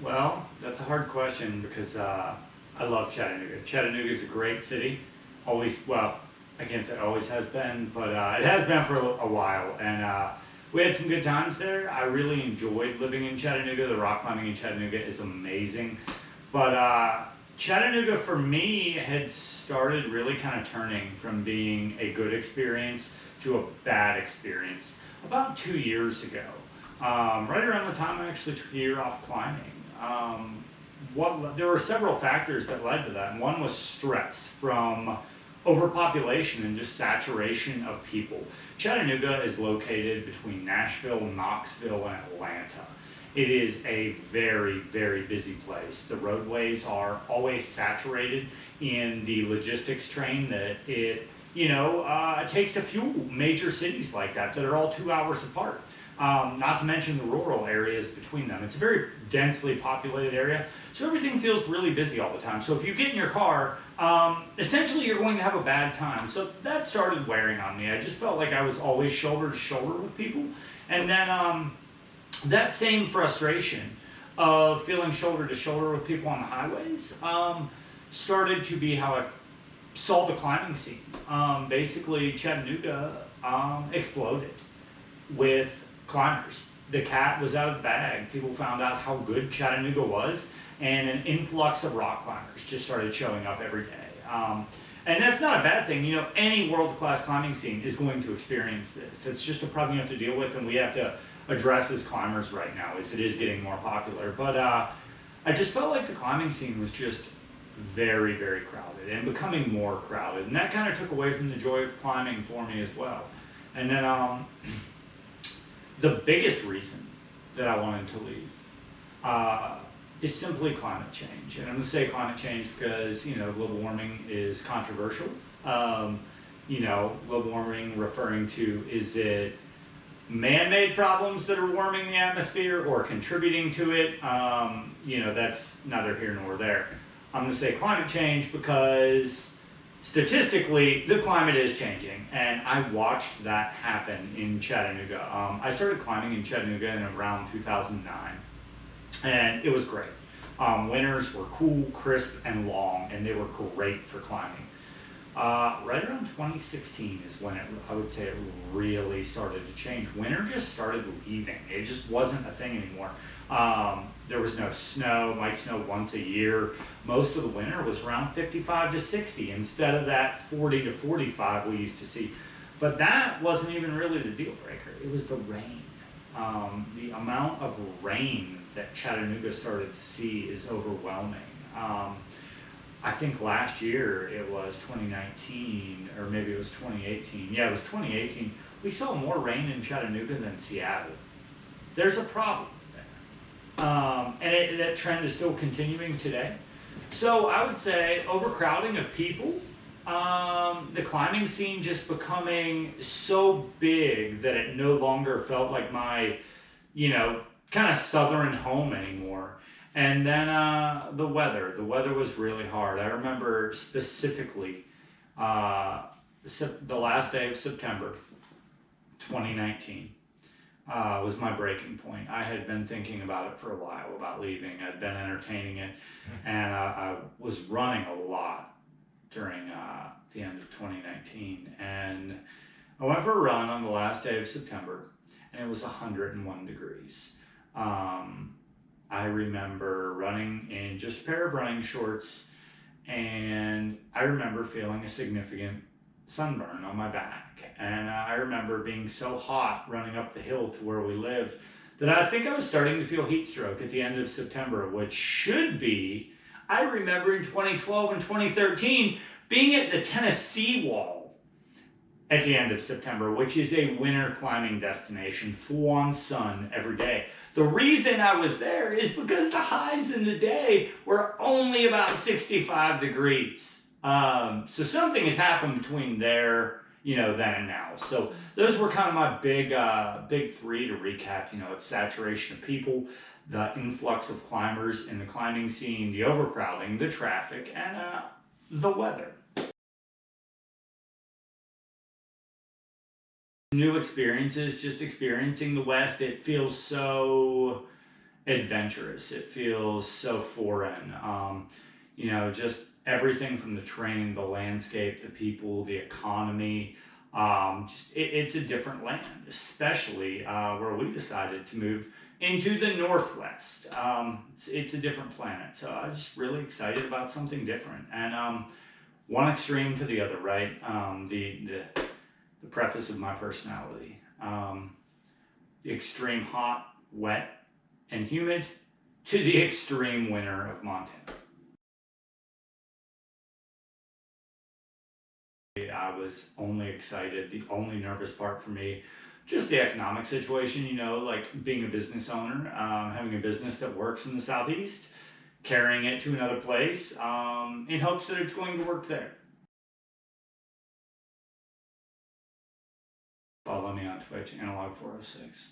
Well, that's a hard question because I love Chattanooga. Chattanooga is a great city. Always, well, I can't say always has been, but it has been for a while. And we had some good times there. I really enjoyed living in Chattanooga. The rock climbing in Chattanooga is amazing. But Chattanooga for me had started really kind of turning from being a good experience to a bad experience about 2 years ago. Right around the time I actually took a year off climbing. There were several factors that led to that, and one was stress from overpopulation and just saturation of people. Chattanooga is located between Nashville, Knoxville, and Atlanta. It is a very, very busy place. The roadways are always saturated in the logistics train that it takes to fuel major cities like that are all 2 hours apart. Not to mention the rural areas between them. It's a very densely populated area, so everything feels really busy all the time. So if you get in your car, essentially you're going to have a bad time. So that started wearing on me. I just felt like I was always shoulder to shoulder with people. And then that same frustration of feeling shoulder to shoulder with people on the highways started to be how I saw the climbing scene. Basically, Chattanooga exploded with climbers. The cat was out of the bag. People found out how good Chattanooga was, and an influx of rock climbers just started showing up every day. And that's not a bad thing. You know, any world-class climbing scene is going to experience this. That's just a problem you have to deal with, and we have to address as climbers right now, as it is getting more popular. But I just felt like the climbing scene was just very, very crowded and becoming more crowded, and that kind of took away from the joy of climbing for me as well. And then the biggest reason that I wanted to leave is simply climate change. And I'm going to say climate change because, global warming is controversial. Global warming referring to, is it man-made problems that are warming the atmosphere or contributing to it? That's neither here nor there. I'm going to say climate change because statistically, the climate is changing, and I watched that happen in Chattanooga. I started climbing in Chattanooga in around 2009, and it was great. Winters were cool, crisp, and long, and they were great for climbing. Right around 2016 is when I would say it really started to change. Winter just started leaving. It just wasn't a thing anymore. There was no snow, might snow once a year. Most of the winter was around 55 to 60 instead of that 40 to 45 we used to see. But that wasn't even really the deal breaker. It was the rain. The amount of rain that Chattanooga started to see is overwhelming. I think last year it was 2019, or maybe it was 2018. Yeah, it was 2018. We saw more rain in Chattanooga than Seattle. There's a problem there. And that trend is still continuing today. So I would say overcrowding of people, the climbing scene just becoming so big that it no longer felt like my, kind of southern home anymore. And then the weather was really hard. I remember specifically the last day of September 2019 was my breaking point. I had been thinking about it for a while, about leaving. I'd been entertaining it, and I was running a lot during the end of 2019. And I went for a run on the last day of September, and it was 101 degrees. I remember running in just a pair of running shorts, and I remember feeling a significant sunburn on my back. And I remember being so hot running up the hill to where we lived that I think I was starting to feel heat stroke at the end of September, which should be, I remember in 2012 and 2013, being at the Tennessee Wall at the end of September, which is a winter climbing destination, full-on sun every day. The reason I was there is because the highs in the day were only about 65 degrees. So something has happened between there, then and now. So those were kind of my big three to recap. It's saturation of people, the influx of climbers in the climbing scene, the overcrowding, the traffic, and the weather. New experiences, just experiencing the West, it feels so adventurous. It feels so foreign. Just everything from the train, the landscape, the people, the economy. It's a different land, especially where we decided to move into the Northwest. It's a different planet. So I'm just really excited about something different. And one extreme to the other, right? The preface of my personality. The extreme hot, wet, and humid to the extreme winter of Montana. I was only excited. The only nervous part for me, just the economic situation, like being a business owner, having a business that works in the Southeast, carrying it to another place in hopes that it's going to work there. Follow me on Twitch, Analog406.